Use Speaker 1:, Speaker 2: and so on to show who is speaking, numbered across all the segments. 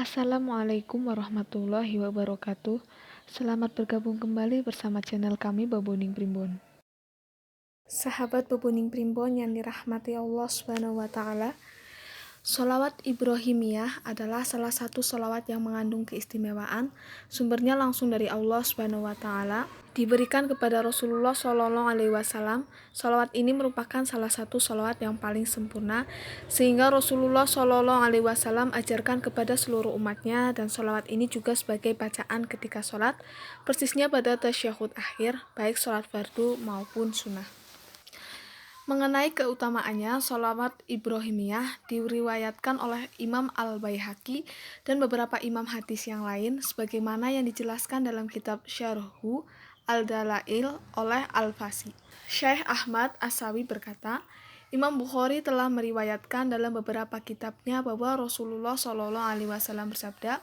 Speaker 1: Assalamualaikum warahmatullahi wabarakatuh. Selamat bergabung kembali bersama channel kami Baboning Primbon. Sahabat Baboning Primbon yang dirahmati Allah Subhanahu wa taala, sholawat Ibrahimiyah adalah salah satu sholawat yang mengandung keistimewaan. Sumbernya langsung dari Allah Subhanahu wa taala, diberikan kepada Rasulullah Shallallahu alaihi wasallam. Sholawat ini merupakan salah satu sholawat yang paling sempurna, sehingga Rasulullah Shallallahu alaihi wasallam ajarkan kepada seluruh umatnya, dan sholawat ini juga sebagai bacaan ketika sholat, persisnya pada tasyahud akhir, baik sholat fardu maupun sunnah. Mengenai keutamaannya, sholawat Ibrahimiyah diriwayatkan oleh Imam Al-Baihaqi dan beberapa imam hadis yang lain, sebagaimana yang dijelaskan dalam kitab Syarhu Al-Dalail oleh Al-Fasi. Syekh Ahmad As-Sawi berkata, Imam Bukhari telah meriwayatkan dalam beberapa kitabnya bahwa Rasulullah SAW bersabda,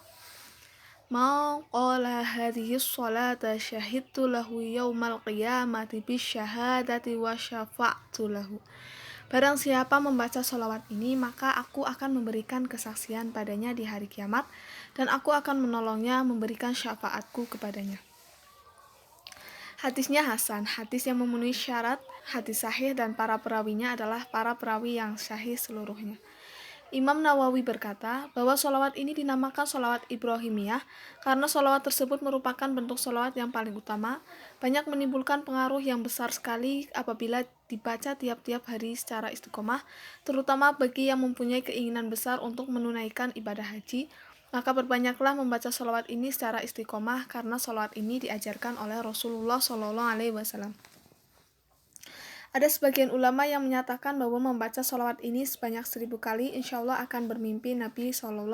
Speaker 1: "Ma qala hadhihi sholata syahidtu lahu yaumal qiyamati bisyahadati wa syafa'tu lahu." Barang siapa membaca sholawat ini, maka aku akan memberikan kesaksian padanya di hari kiamat, dan aku akan menolongnya, memberikan syafaatku kepadanya. Hadisnya hasan, hadis yang memenuhi syarat hadis sahih, dan para perawinya adalah para perawi yang sahih seluruhnya. Imam Nawawi berkata bahwa sholawat ini dinamakan sholawat Ibrahimiyah karena sholawat tersebut merupakan bentuk sholawat yang paling utama, banyak menimbulkan pengaruh yang besar sekali apabila dibaca tiap-tiap hari secara istiqomah, terutama bagi yang mempunyai keinginan besar untuk menunaikan ibadah haji. Maka berbanyaklah membaca sholawat ini secara istiqomah karena sholawat ini diajarkan oleh Rasulullah SAW. Ada sebagian ulama yang menyatakan bahwa membaca sholawat ini sebanyak 1000 kali insya Allah akan bermimpi Nabi SAW.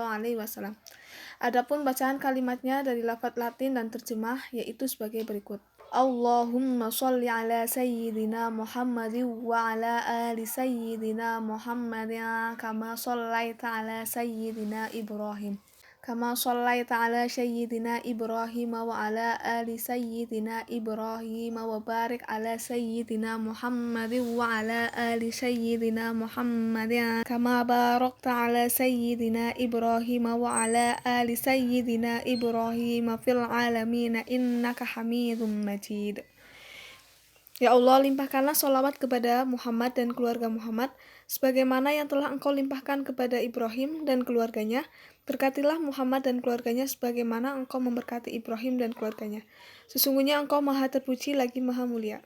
Speaker 1: Adapun bacaan kalimatnya dari lafaz Latin dan terjemah yaitu sebagai berikut. Allahumma sholli ala sayyidina Muhammadin wa ala ali sayyidina Muhammadin kama shollaita ala sayyidina Ibrahim. Kama shollaita ala sayyidina Ibrahim wa ala ali sayyidina Ibrahim wa barik ala sayyidina Muhammadin wa ala ali sayyidina Muhammadin kama barakta ala sayyidina Ibrahim wa ala ali sayyidina Ibrahim fil alamin innaka hamidum majid. Ya Allah, limpahkanlah sholawat kepada Muhammad dan keluarga Muhammad, sebagaimana yang telah Engkau limpahkan kepada Ibrahim dan keluarganya. Berkatilah Muhammad dan keluarganya sebagaimana Engkau memberkati Ibrahim dan keluarganya. Sesungguhnya Engkau maha terpuji lagi maha mulia.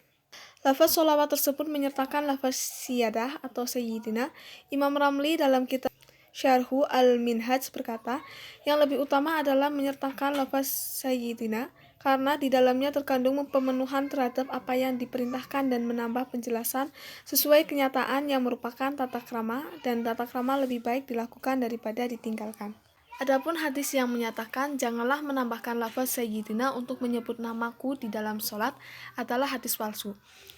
Speaker 1: Lafaz sholawat tersebut menyertakan lafaz siyadah atau sayyidina. Imam Ramli dalam kitab Syarhu Al-Minhaj berkata, yang lebih utama adalah menyertakan lafaz sayyidina, karena di dalamnya terkandung pemenuhan terhadap apa yang diperintahkan dan menambah penjelasan sesuai kenyataan yang merupakan tata krama, dan tata krama lebih baik dilakukan daripada ditinggalkan. Adapun hadis yang menyatakan janganlah menambahkan lafaz sayyidina untuk menyebut namaku di dalam sholat adalah hadis palsu,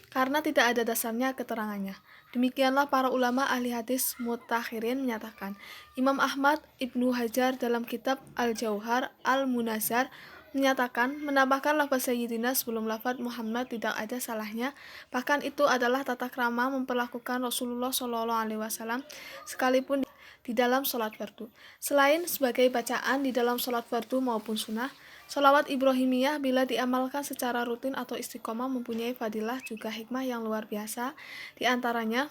Speaker 1: karena tidak ada dasarnya keterangannya. Demikianlah para ulama ahli hadis mutakhirin menyatakan. Imam Ahmad Ibnu Hajar dalam kitab Al-Jauhar Al-Munazar menyatakan menambahkan lafaz sayyidina sebelum lafaz Muhammad tidak ada salahnya, bahkan itu adalah tata krama memperlakukan Rasulullah SAW sekalipun di dalam sholat fardu. Selain sebagai bacaan di dalam sholat fardu maupun sunnah, sholawat Ibrahimiyah bila diamalkan secara rutin atau istiqomah mempunyai fadilah juga hikmah yang luar biasa, di antaranya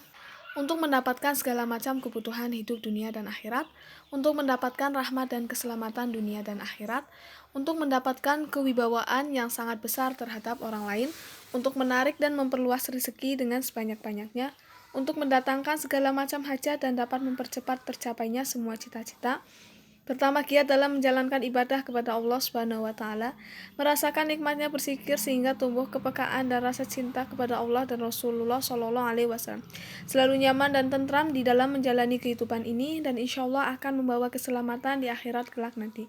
Speaker 1: untuk mendapatkan segala macam kebutuhan hidup dunia dan akhirat, untuk mendapatkan rahmat dan keselamatan dunia dan akhirat, untuk mendapatkan kewibawaan yang sangat besar terhadap orang lain, untuk menarik dan memperluas rezeki dengan sebanyak-banyaknya, untuk mendatangkan segala macam hajat dan dapat mempercepat tercapainya semua cita-cita. Pertama, giat dalam menjalankan ibadah kepada Allah Subhanahu wa taala, merasakan nikmatnya berzikir sehingga tumbuh kepekaan dan rasa cinta kepada Allah dan Rasulullah Shallallahu alaihi wasallam. Selalu nyaman dan tentram di dalam menjalani kehidupan ini, dan insya Allah akan membawa keselamatan di akhirat kelak nanti.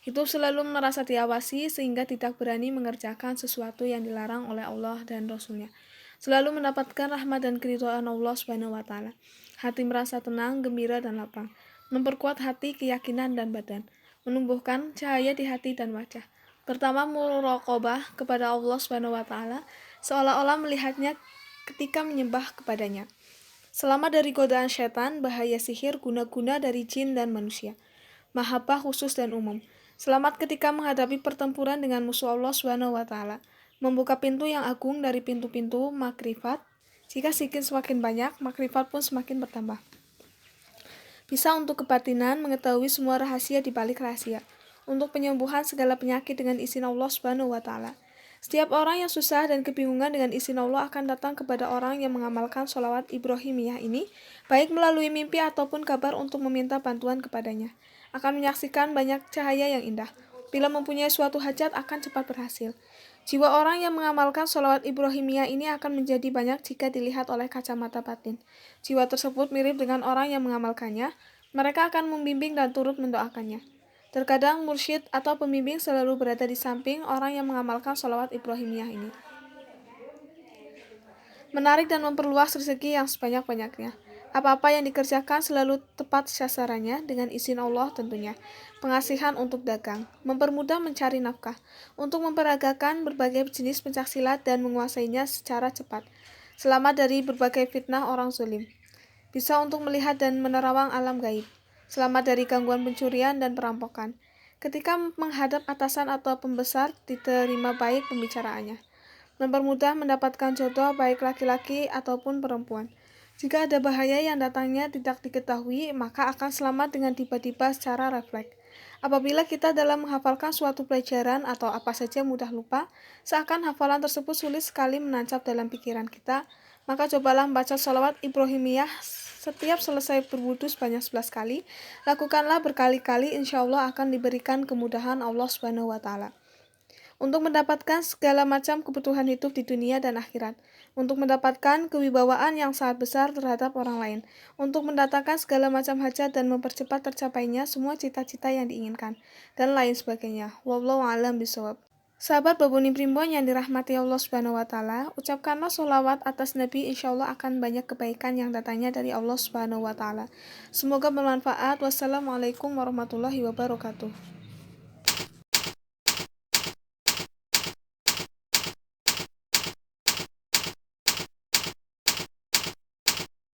Speaker 1: Hidup selalu merasa diawasi sehingga tidak berani mengerjakan sesuatu yang dilarang oleh Allah dan Rasulnya. Selalu mendapatkan rahmat dan keridhaan Allah Subhanahu wa taala. Hati merasa tenang, gembira dan lapang. Memperkuat hati, keyakinan dan badan. Menumbuhkan cahaya di hati dan wajah. Pertama, muraqabah kepada Allah Subhanahu wa taala, seolah-olah melihatnya ketika menyembah kepadanya. Selamat dari godaan syaitan, bahaya sihir, guna-guna dari jin dan manusia. mahabbah khusus dan umum. Selamat ketika menghadapi pertempuran dengan musuh Allah Subhanahu wa taala. Membuka pintu yang agung dari pintu-pintu makrifat. Jika zikir semakin banyak, makrifat pun semakin bertambah. Bisa untuk kebatinan mengetahui semua rahasia di balik rahasia. Untuk penyembuhan segala penyakit dengan izin Allah Subhanahu wa taala. Setiap orang yang susah dan kebingungan dengan izin Allah akan datang kepada orang yang mengamalkan sholawat Ibrahimiyah ini, baik melalui mimpi ataupun kabar untuk meminta bantuan kepadanya. Akan menyaksikan banyak cahaya yang indah. Bila mempunyai suatu hajat akan cepat berhasil. Jiwa orang yang mengamalkan sholawat Ibrahimiyah ini akan menjadi banyak jika dilihat oleh kacamata batin. Jiwa tersebut mirip dengan orang yang mengamalkannya. Mereka akan membimbing dan turut mendoakannya. Terkadang mursyid atau pembimbing selalu berada di samping orang yang mengamalkan sholawat Ibrahimiyah ini. Menarik dan memperluas rezeki yang sebanyak-banyaknya. Apa-apa yang dikerjakan selalu tepat sasarannya dengan izin Allah tentunya. Pengasihan untuk dagang, mempermudah mencari nafkah, untuk memperagakan berbagai jenis pencaksilat dan menguasainya secara cepat. Selamat dari berbagai fitnah orang zalim. Bisa untuk melihat dan menerawang alam gaib. Selamat dari gangguan pencurian dan perampokan. Ketika menghadap atasan atau pembesar, diterima baik pembicaraannya. Mempermudah mendapatkan jodoh baik laki-laki ataupun perempuan. Jika ada bahaya yang datangnya tidak diketahui, maka akan selamat dengan tiba-tiba secara refleks. Apabila kita dalam menghafalkan suatu pelajaran atau apa saja mudah lupa, seakan hafalan tersebut sulit sekali menancap dalam pikiran kita, maka cobalah membaca sholawat Ibrahimiyah setiap selesai berwudu sebanyak 11 kali. Lakukanlah berkali-kali, insya Allah akan diberikan kemudahan Allah Subhanahu wa taala. Untuk mendapatkan segala macam kebutuhan hidup di dunia dan akhirat, untuk mendapatkan kewibawaan yang sangat besar terhadap orang lain, untuk mendatangkan segala macam hajat dan mempercepat tercapainya semua cita-cita yang diinginkan, dan lain sebagainya. Wallahu a'lam bishawab. Sahabat Babuni Primbon yang dirahmati Allah Subhanahu wa taala, ucapkanlah sholawat atas Nabi, insya Allah akan banyak kebaikan yang datangnya dari Allah Subhanahu wa taala. Semoga bermanfaat. Wassalamualaikum warahmatullahi wabarakatuh.